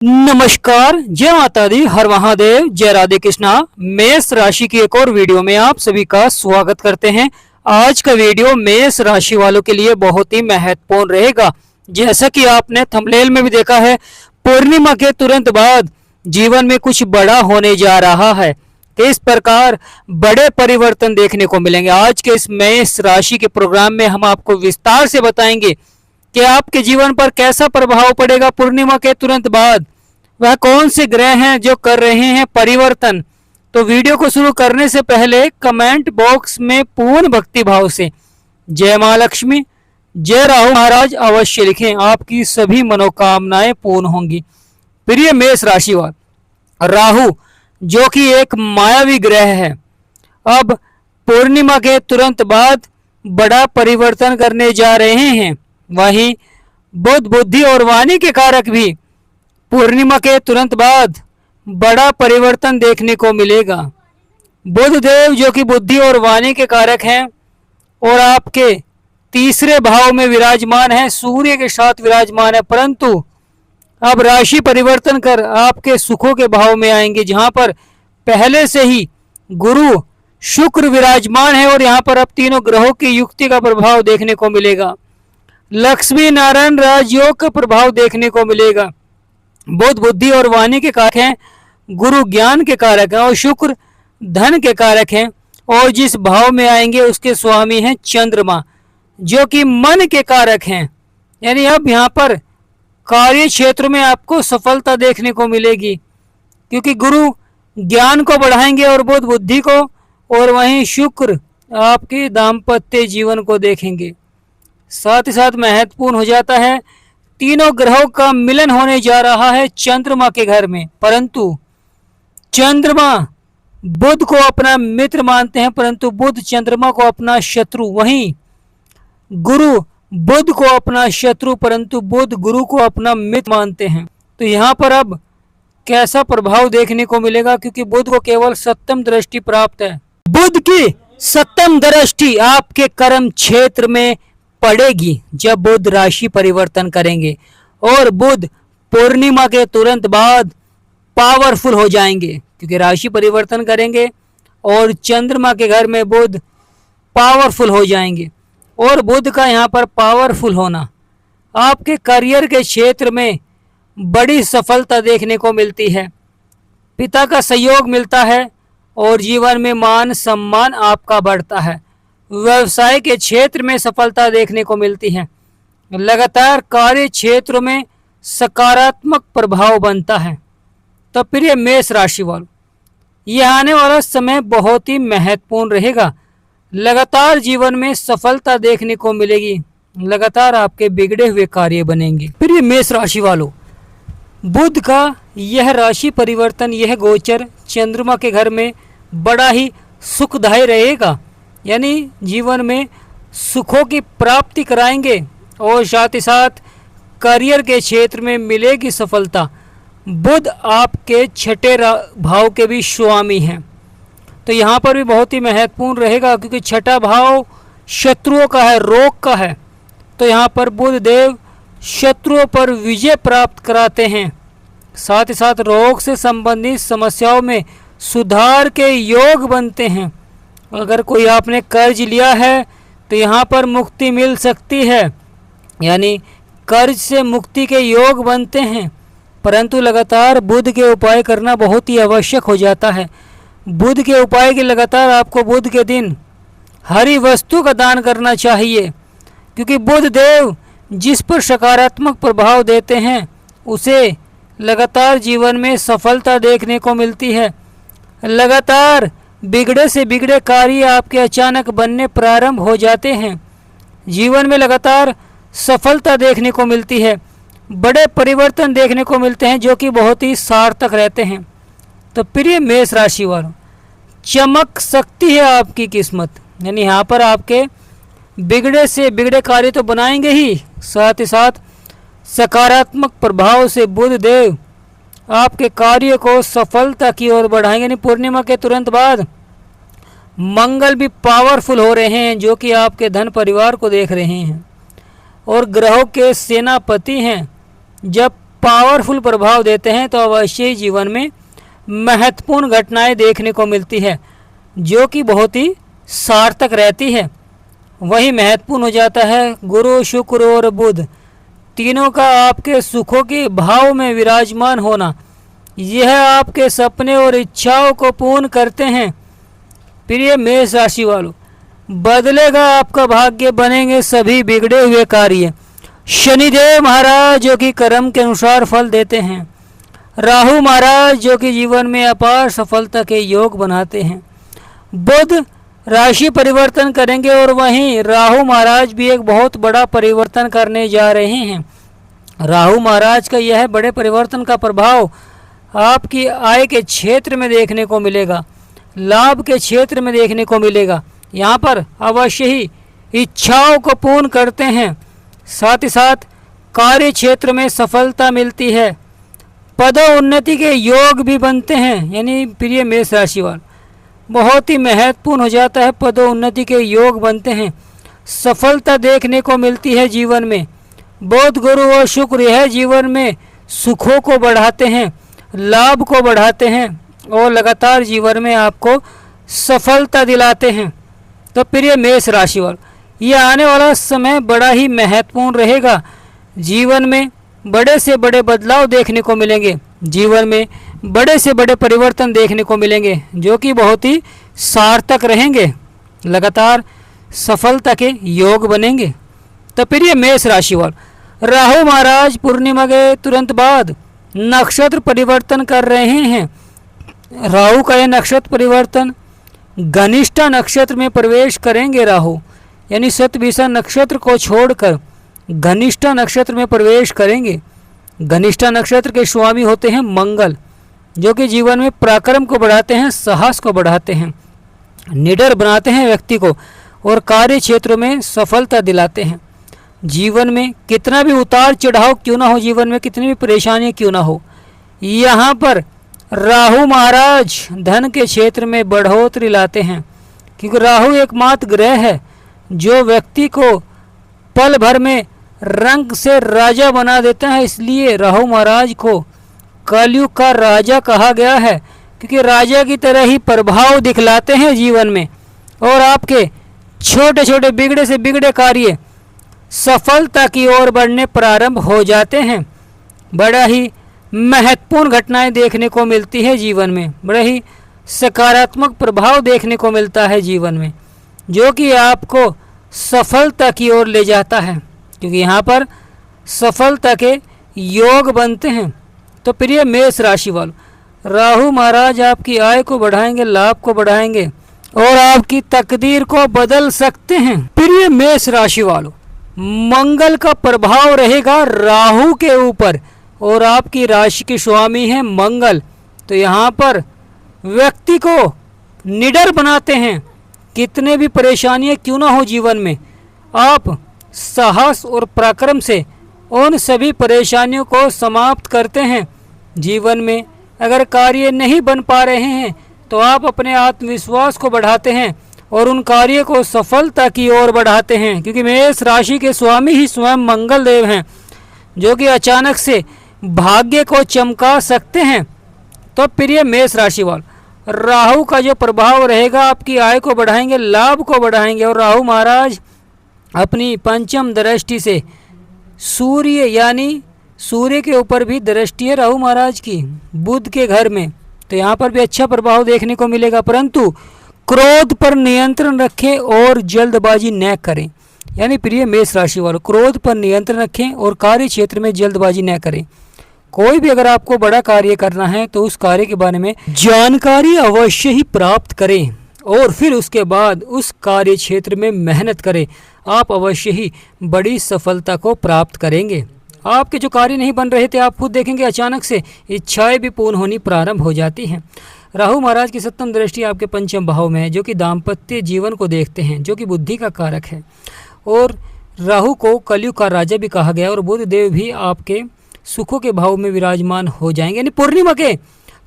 नमस्कार, जय माता दी, हर महादेव, जय राधे कृष्णा। मेष राशि की एक और वीडियो में आप सभी का स्वागत करते हैं। आज का वीडियो मेष राशि वालों के लिए बहुत ही महत्वपूर्ण रहेगा। जैसा कि आपने थंबनेल में भी देखा है, पूर्णिमा के तुरंत बाद जीवन में कुछ बड़ा होने जा रहा है। इस प्रकार बड़े परिवर्तन देखने को मिलेंगे। आज के इस मेष राशि के प्रोग्राम में हम आपको विस्तार से बताएंगे कि आपके जीवन पर कैसा प्रभाव पड़ेगा पूर्णिमा के तुरंत बाद। वह कौन से ग्रह हैं जो कर रहे हैं परिवर्तन। तो वीडियो को शुरू करने से पहले कमेंट बॉक्स में पूर्ण भक्ति भाव से जय मां लक्ष्मी, जय राहु महाराज अवश्य लिखें। आपकी सभी मनोकामनाएं पूर्ण होंगी। प्रिय मेष राशि वाले, राहु जो कि एक मायावी ग्रह है, अब पूर्णिमा के तुरंत बाद बड़ा परिवर्तन करने जा रहे हैं। वहीं बुध बुद्धि और वाणी के कारक भी पूर्णिमा के तुरंत बाद बड़ा परिवर्तन देखने को मिलेगा। बुध देव जो कि बुद्धि और वाणी के कारक हैं और आपके तीसरे भाव में विराजमान है, सूर्य के साथ विराजमान है, परंतु अब राशि परिवर्तन कर आपके सुखों के भाव में आएंगे, जहां पर पहले से ही गुरु शुक्र विराजमान है और यहाँ पर अब तीनों ग्रहों की युक्ति का प्रभाव देखने को मिलेगा। लक्ष्मी नारायण राजयोग का प्रभाव देखने को मिलेगा। बुध बुद्धि और वाणी के कारक हैं, गुरु ज्ञान के कारक हैं और शुक्र धन के कारक हैं। और जिस भाव में आएंगे उसके स्वामी हैं चंद्रमा जो कि मन के कारक हैं। यानी अब यहाँ पर कार्य क्षेत्र में आपको सफलता देखने को मिलेगी, क्योंकि गुरु ज्ञान को बढ़ाएंगे और बुध बुद्धि को, और वहीं शुक्र आपके दाम्पत्य जीवन को देखेंगे। साथ ही साथ महत्वपूर्ण हो जाता है, तीनों ग्रहों का मिलन होने जा रहा है चंद्रमा के घर में, परंतु चंद्रमा बुध को अपना मित्र मानते हैं, परंतु बुध चंद्रमा को अपना शत्रु। वहीं गुरु बुध को अपना शत्रु, परंतु बुध गुरु को अपना मित्र मानते हैं। तो यहाँ पर अब कैसा प्रभाव देखने को मिलेगा, क्योंकि बुध को केवल सप्तम दृष्टि प्राप्त है। बुध की सप्तम दृष्टि आपके कर्म क्षेत्र में पड़ेगी जब बुध राशि परिवर्तन करेंगे, और बुध पूर्णिमा के तुरंत बाद पावरफुल हो जाएंगे, क्योंकि राशि परिवर्तन करेंगे और चंद्रमा के घर में बुध पावरफुल हो जाएंगे। और बुध का यहाँ पर पावरफुल होना आपके करियर के क्षेत्र में बड़ी सफलता देखने को मिलती है। पिता का सहयोग मिलता है और जीवन में मान सम्मान आपका बढ़ता है। व्यवसाय के क्षेत्र में सफलता देखने को मिलती है। लगातार कार्य क्षेत्रों में सकारात्मक प्रभाव बनता है। तो प्रिय मेष राशि वालों, यह आने वाला समय बहुत ही महत्वपूर्ण रहेगा। लगातार जीवन में सफलता देखने को मिलेगी, लगातार आपके बिगड़े हुए कार्य बनेंगे। प्रिय मेष राशि वालों, बुध का यह राशि परिवर्तन, यह गोचर चंद्रमा के घर में बड़ा ही सुखदायी रहेगा। यानी जीवन में सुखों की प्राप्ति कराएंगे और साथ ही साथ करियर के क्षेत्र में मिलेगी सफलता। बुध आपके छठे भाव के भी स्वामी हैं, तो यहाँ पर भी बहुत ही महत्वपूर्ण रहेगा, क्योंकि छठा भाव शत्रुओं का है, रोग का है। तो यहाँ पर बुध देव शत्रुओं पर विजय प्राप्त कराते हैं। साथ ही साथ रोग से संबंधित समस्याओं में सुधार के योग बनते हैं। अगर कोई आपने कर्ज लिया है तो यहाँ पर मुक्ति मिल सकती है, यानी कर्ज से मुक्ति के योग बनते हैं। परंतु लगातार बुध के उपाय करना बहुत ही आवश्यक हो जाता है। बुध के उपाय के लगातार आपको बुध के दिन हरी वस्तु का दान करना चाहिए, क्योंकि बुध देव जिस पर सकारात्मक प्रभाव देते हैं उसे लगातार जीवन में सफलता देखने को मिलती है। लगातार बिगड़े से बिगड़े कार्य आपके अचानक बनने प्रारंभ हो जाते हैं। जीवन में लगातार सफलता देखने को मिलती है, बड़े परिवर्तन देखने को मिलते हैं जो कि बहुत ही सार्थक रहते हैं। तो प्रिय मेष राशि वालों, चमक सकती है आपकी किस्मत। यानी यहाँ पर आपके बिगड़े से बिगड़े कार्य तो बनाएंगे ही, साथ ही साथ सकारात्मक प्रभाव से बुध देव आपके कार्य को सफलता की ओर बढ़ाएंगे। यानी पूर्णिमा के तुरंत बाद मंगल भी पावरफुल हो रहे हैं, जो कि आपके धन परिवार को देख रहे हैं, और ग्रहों के सेनापति हैं। जब पावरफुल प्रभाव देते हैं तो अवश्य ही जीवन में महत्वपूर्ण घटनाएं देखने को मिलती है जो कि बहुत ही सार्थक रहती है। वही महत्वपूर्ण हो जाता है गुरु, शुक्र और बुध तीनों का आपके सुखों के भाव में विराजमान होना। यह आपके सपने और इच्छाओं को पूर्ण करते हैं। प्रिय मेष राशि वालों, बदलेगा आपका भाग्य, बनेंगे सभी बिगड़े हुए कार्य। शनिदेव महाराज जो कि कर्म के अनुसार फल देते हैं। राहु महाराज जो कि जीवन में अपार सफलता के योग बनाते हैं। बुध राशि परिवर्तन करेंगे और वहीं राहु महाराज भी एक बहुत बड़ा परिवर्तन करने जा रहे हैं। राहु महाराज का यह बड़े परिवर्तन का प्रभाव आपकी आय के क्षेत्र में देखने को मिलेगा, लाभ के क्षेत्र में देखने को मिलेगा। यहाँ पर अवश्य ही इच्छाओं को पूर्ण करते हैं, साथ ही साथ कार्य क्षेत्र में सफलता मिलती है। पदोन्नति के योग भी बनते हैं। यानी प्रिय मेष राशि वाले, बहुत ही महत्वपूर्ण हो जाता है, पदोन्नति के योग बनते हैं, सफलता देखने को मिलती है जीवन में। बुध, गुरु और शुक्र यह जीवन में सुखों को बढ़ाते हैं, लाभ को बढ़ाते हैं और लगातार जीवन में आपको सफलता दिलाते हैं। तो प्रिय मेष राशि वालों, ये आने वाला समय बड़ा ही महत्वपूर्ण रहेगा। जीवन में बड़े से बड़े बदलाव देखने को मिलेंगे, जीवन में बड़े से बड़े परिवर्तन देखने को मिलेंगे जो कि बहुत ही सार्थक रहेंगे, लगातार सफलता के योग बनेंगे। तो प्रिय मेष राशि वालों, राहु महाराज पूर्णिमा के तुरंत बाद नक्षत्र परिवर्तन कर रहे हैं। राहु का यह नक्षत्र परिवर्तन घनिष्ठा नक्षत्र में प्रवेश करेंगे। राहु यानी शतभिषा नक्षत्र को छोड़कर घनिष्ठा नक्षत्र में प्रवेश करेंगे। घनिष्ठा नक्षत्र के स्वामी होते हैं मंगल, जो कि जीवन में पराक्रम को बढ़ाते हैं, साहस को बढ़ाते हैं, निडर बनाते हैं व्यक्ति को और कार्य क्षेत्रों में सफलता दिलाते हैं। जीवन में कितना भी उतार चढ़ाव क्यों ना हो, जीवन में कितनी भी परेशानियां क्यों ना हो, यहाँ पर राहु महाराज धन के क्षेत्र में बढ़ोतरी लाते हैं। क्योंकि राहु एकमात्र ग्रह है जो व्यक्ति को पल भर में रंग से राजा बना देता है। इसलिए राहु महाराज को कलयुग का राजा कहा गया है, क्योंकि राजा की तरह ही प्रभाव दिखलाते हैं जीवन में और आपके छोटे छोटे बिगड़े से बिगड़े कार्य सफलता की ओर बढ़ने प्रारंभ हो जाते हैं। बड़ा ही महत्वपूर्ण घटनाएं देखने को मिलती है जीवन में, बड़ा ही सकारात्मक प्रभाव देखने को मिलता है जीवन में, जो कि आपको सफलता की ओर ले जाता है, क्योंकि यहाँ पर सफलता के योग बनते हैं। तो प्रिय मेष राशि वालों, राहु महाराज आपकी आय को बढ़ाएंगे, लाभ को बढ़ाएंगे और आपकी तकदीर को बदल सकते हैं। प्रिय मेष राशि वालों, मंगल का प्रभाव रहेगा राहु के ऊपर और आपकी राशि के स्वामी है मंगल। तो यहाँ पर व्यक्ति को निडर बनाते हैं। कितने भी परेशानियां क्यों ना हो जीवन में, आप साहस और पराक्रम से उन सभी परेशानियों को समाप्त करते हैं। जीवन में अगर कार्य नहीं बन पा रहे हैं तो आप अपने आत्मविश्वास को बढ़ाते हैं और उन कार्य को सफलता की ओर बढ़ाते हैं, क्योंकि मेष राशि के स्वामी ही स्वयं मंगल देव हैं, जो कि अचानक से भाग्य को चमका सकते हैं। तो प्रिय मेष राशि वालों, राहु का जो प्रभाव रहेगा आपकी आय को बढ़ाएंगे, लाभ को बढ़ाएंगे और राहु महाराज अपनी पंचम दृष्टि से सूर्य यानी सूर्य के ऊपर भी दृष्टि है राहु महाराज की बुध के घर में, तो यहाँ पर भी अच्छा प्रभाव देखने को मिलेगा। परंतु क्रोध पर नियंत्रण रखें और जल्दबाजी न करें। यानी प्रिय मेष राशि वालों, क्रोध पर नियंत्रण रखें और कार्य क्षेत्र में जल्दबाजी न करें। कोई भी अगर आपको बड़ा कार्य करना है तो उस कार्य के बारे में जानकारी अवश्य ही प्राप्त करें और फिर उसके बाद उस कार्य क्षेत्र में मेहनत करें। आप अवश्य ही बड़ी सफलता को प्राप्त करेंगे। आपके जो कार्य नहीं बन रहे थे, आप खुद देखेंगे अचानक से इच्छाएं भी पूर्ण होनी प्रारंभ हो जाती हैं। राहु महाराज की सप्तम दृष्टि आपके पंचम भाव में है, जो कि दाम्पत्य जीवन को देखते हैं, जो कि बुद्धि का कारक है। और राहु को कलयुग का राजा भी कहा गया और बुध देव भी आपके सुखों के भाव में विराजमान हो जाएंगे। यानी पूर्णिमा के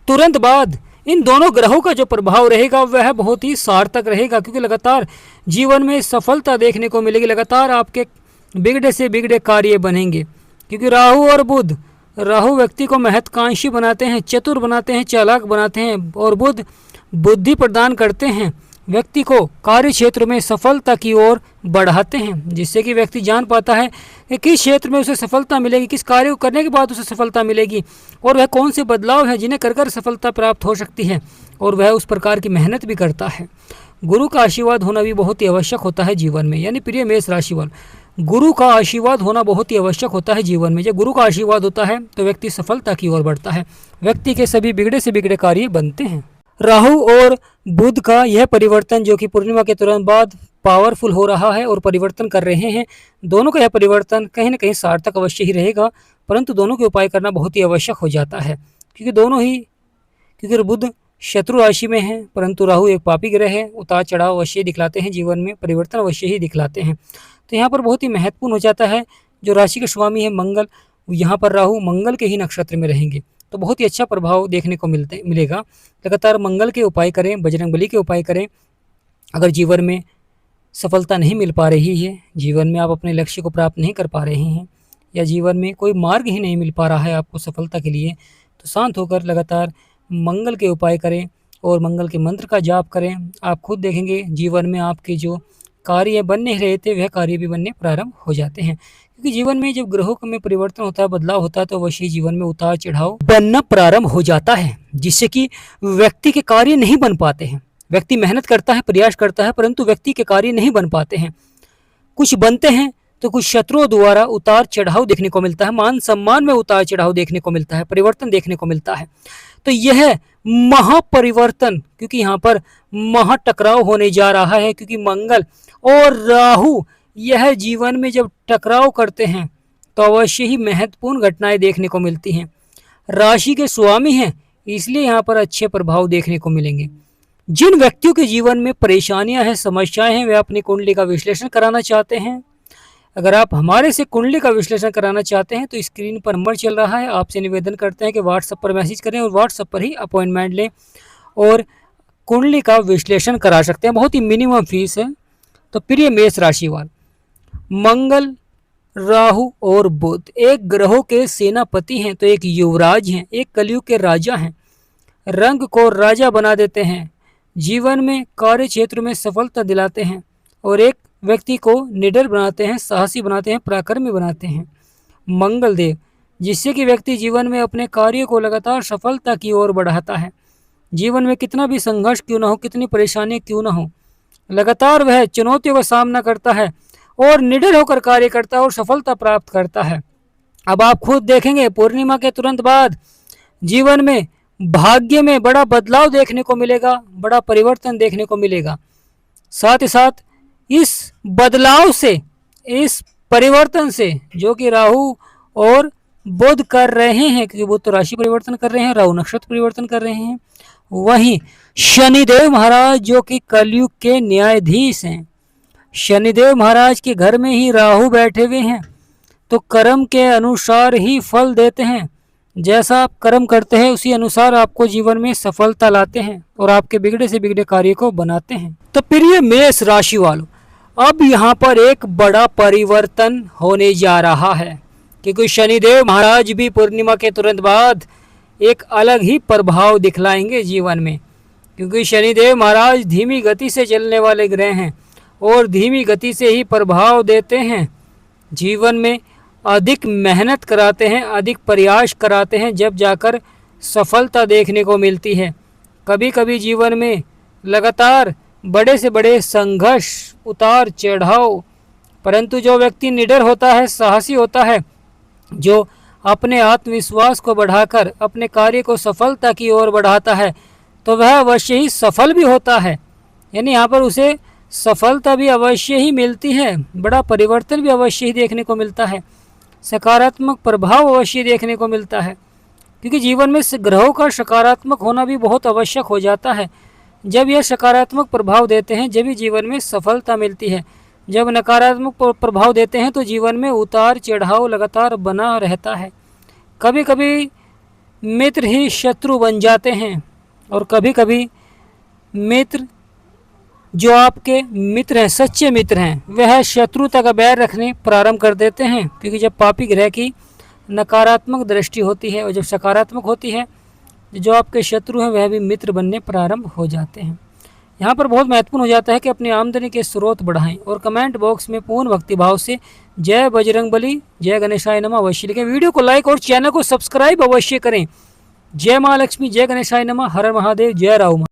तुरंत बाद इन दोनों ग्रहों का जो प्रभाव रहेगा वह बहुत ही सार्थक रहेगा, क्योंकि लगातार जीवन में सफलता देखने को मिलेगी, लगातार आपके बिगड़े से बिगड़े कार्य बनेंगे, क्योंकि राहु और बुध राहु व्यक्ति को महत्वाकांक्षी बनाते हैं, चतुर बनाते हैं, चालाक बनाते हैं और बुध बुद्धि प्रदान करते हैं, व्यक्ति को कार्य क्षेत्र में सफलता की ओर बढ़ाते हैं, जिससे कि व्यक्ति जान पाता है कि किस क्षेत्र में उसे सफलता मिलेगी, किस कार्य को करने के बाद उसे सफलता मिलेगी और वह कौन से बदलाव हैं जिन्हें कर कर सफलता प्राप्त हो सकती है, और वह उस प्रकार की मेहनत भी करता है। गुरु का आशीर्वाद होना भी बहुत ही आवश्यक होता है जीवन में। यानी प्रिय मेष राशि वालों, गुरु का आशीर्वाद होना बहुत ही आवश्यक होता है जीवन में। जब गुरु का आशीर्वाद होता है तो व्यक्ति सफलता की ओर बढ़ता है, व्यक्ति के सभी बिगड़े से बिगड़े कार्य बनते हैं। राहु और बुध का यह परिवर्तन जो कि पूर्णिमा के तुरंत बाद पावरफुल हो रहा है और परिवर्तन कर रहे हैं, दोनों का यह परिवर्तन कहीं ना कहीं सार्थक अवश्य ही रहेगा, परंतु दोनों के उपाय करना बहुत ही आवश्यक हो जाता है, क्योंकि बुध शत्रु राशि में है परंतु राहु एक पापी ग्रह है। उतार चढ़ाव अवश्य दिखलाते हैं जीवन में, परिवर्तन अवश्य ही दिखलाते हैं। तो यहाँ पर बहुत ही महत्वपूर्ण हो जाता है, जो राशि के स्वामी है मंगल, यहाँ पर राहु मंगल के ही नक्षत्र में रहेंगे तो बहुत ही अच्छा प्रभाव देखने को मिलेगा। लगातार मंगल के उपाय करें, बजरंगबली के उपाय करें। अगर जीवन में सफलता नहीं मिल पा रही है, जीवन में आप अपने लक्ष्य को प्राप्त नहीं कर पा रहे हैं या जीवन में कोई मार्ग ही नहीं मिल पा रहा है आपको सफलता के लिए, तो शांत होकर लगातार मंगल के उपाय करें और मंगल के मंत्र का जाप करें। आप खुद देखेंगे जीवन में आपके जो कार्य बन नहीं रहे थे वह कार्य भी बनने प्रारंभ हो जाते हैं, क्योंकि जीवन में जब ग्रहों में परिवर्तन होता है, बदलाव होता है, तो अवश्य जीवन में उतार चढ़ाव बनना प्रारंभ हो जाता है, जिससे कि व्यक्ति के कार्य नहीं बन पाते हैं। व्यक्ति मेहनत करता है, प्रयास करता है, परंतु व्यक्ति के कार्य नहीं बन पाते हैं। कुछ बनते हैं तो कुछ शत्रुओं द्वारा उतार चढ़ाव देखने को मिलता है, मान सम्मान में उतार चढ़ाव देखने को मिलता है, परिवर्तन देखने को मिलता है। तो यह महापरिवर्तन, क्योंकि यहाँ पर महाटकराव होने जा रहा है, क्योंकि मंगल और राहु यह जीवन में जब टकराव करते हैं तो अवश्य ही महत्वपूर्ण घटनाएं देखने को मिलती हैं। राशि के स्वामी हैं, इसलिए यहाँ पर अच्छे प्रभाव देखने को मिलेंगे। जिन व्यक्तियों के जीवन में परेशानियां हैं, समस्याएं हैं, वे अपनी कुंडली का विश्लेषण कराना चाहते हैं। अगर आप हमारे से कुंडली का विश्लेषण कराना चाहते हैं तो स्क्रीन पर नंबर चल रहा है, आपसे निवेदन करते हैं कि व्हाट्सएप पर मैसेज करें और व्हाट्सएप पर ही अपॉइंटमेंट लें और कुंडली का विश्लेषण करा सकते हैं। बहुत ही मिनिमम फीस है। तो प्रिय मेष राशि वाले, मंगल, राहु और बुध एक ग्रहों के सेनापति हैं, तो एक युवराज हैं, एक कलयुग के राजा हैं। रंग को राजा बना देते हैं, जीवन में कार्य क्षेत्र में सफलता दिलाते हैं और एक व्यक्ति को निडर बनाते हैं, साहसी बनाते हैं, पराक्रमी बनाते हैं। मंगल देव, जिससे कि व्यक्ति जीवन में अपने कार्य को लगातार सफलता की ओर बढ़ाता है। जीवन में कितना भी संघर्ष क्यों ना हो, कितनी परेशानी क्यों ना हो, लगातार वह चुनौतियों का सामना करता है और निडर होकर कार्य करता है और सफलता प्राप्त करता है। अब आप खुद देखेंगे पूर्णिमा के तुरंत बाद जीवन में भाग्य में बड़ा बदलाव देखने को मिलेगा, बड़ा परिवर्तन देखने को मिलेगा। साथ ही साथ इस बदलाव से, इस परिवर्तन से जो कि राहु और बुध कर रहे हैं, क्योंकि बुध तो राशि परिवर्तन कर रहे हैं, राहु नक्षत्र परिवर्तन कर रहे हैं, वहीं शनिदेव महाराज जो कि कलयुग के न्यायाधीश हैं, शनिदेव महाराज के घर में ही राहु बैठे हुए हैं, तो कर्म के अनुसार ही फल देते हैं। जैसा आप कर्म करते हैं उसी अनुसार आपको जीवन में सफलता लाते हैं और आपके बिगड़े से बिगड़े कार्य को बनाते हैं। तो प्रिय मेष राशि वालों, अब यहाँ पर एक बड़ा परिवर्तन होने जा रहा है, क्योंकि शनिदेव महाराज भी पूर्णिमा के तुरंत बाद एक अलग ही प्रभाव दिखलाएंगे जीवन में, क्योंकि शनिदेव महाराज धीमी गति से चलने वाले ग्रह हैं और धीमी गति से ही प्रभाव देते हैं। जीवन में अधिक मेहनत कराते हैं, अधिक प्रयास कराते हैं, जब जाकर सफलता देखने को मिलती है। कभी कभी जीवन में लगातार बड़े से बड़े संघर्ष, उतार चढ़ाव, परंतु जो व्यक्ति निडर होता है, साहसी होता है, जो अपने आत्मविश्वास को बढ़ाकर अपने कार्य को सफलता की ओर बढ़ाता है, तो वह अवश्य ही सफल भी होता है। यानी यहाँ पर उसे सफलता भी अवश्य ही मिलती है, बड़ा परिवर्तन भी अवश्य ही देखने को मिलता है, सकारात्मक प्रभाव अवश्य देखने को मिलता है, क्योंकि जीवन में ग्रहों का सकारात्मक होना भी बहुत आवश्यक हो जाता है। जब यह सकारात्मक प्रभाव देते हैं जब ही जीवन में सफलता मिलती है। जब नकारात्मक प्रभाव देते हैं तो जीवन में उतार चढ़ाव लगातार बना रहता है। कभी कभी मित्र ही शत्रु बन जाते हैं और कभी कभी मित्र जो आपके मित्र हैं, सच्चे मित्र हैं, वह शत्रुता का बैर रखने प्रारंभ कर देते हैं, क्योंकि जब पापी ग्रह की नकारात्मक दृष्टि होती है, और जब सकारात्मक होती है जो आपके शत्रु हैं वह भी मित्र बनने प्रारंभ हो जाते हैं। यहाँ पर बहुत महत्वपूर्ण हो जाता है कि अपनी आमदनी के स्रोत बढ़ाएं और कमेंट बॉक्स में पूर्ण भक्तिभाव से जय बजरंगबली, जय गणेशाय नमः अवश्य लिखें। वीडियो को लाइक और चैनल को सब्सक्राइब अवश्य करें। जय माँ लक्ष्मी, जय गणेशाय नमः, हर हर महादेव, जय राम।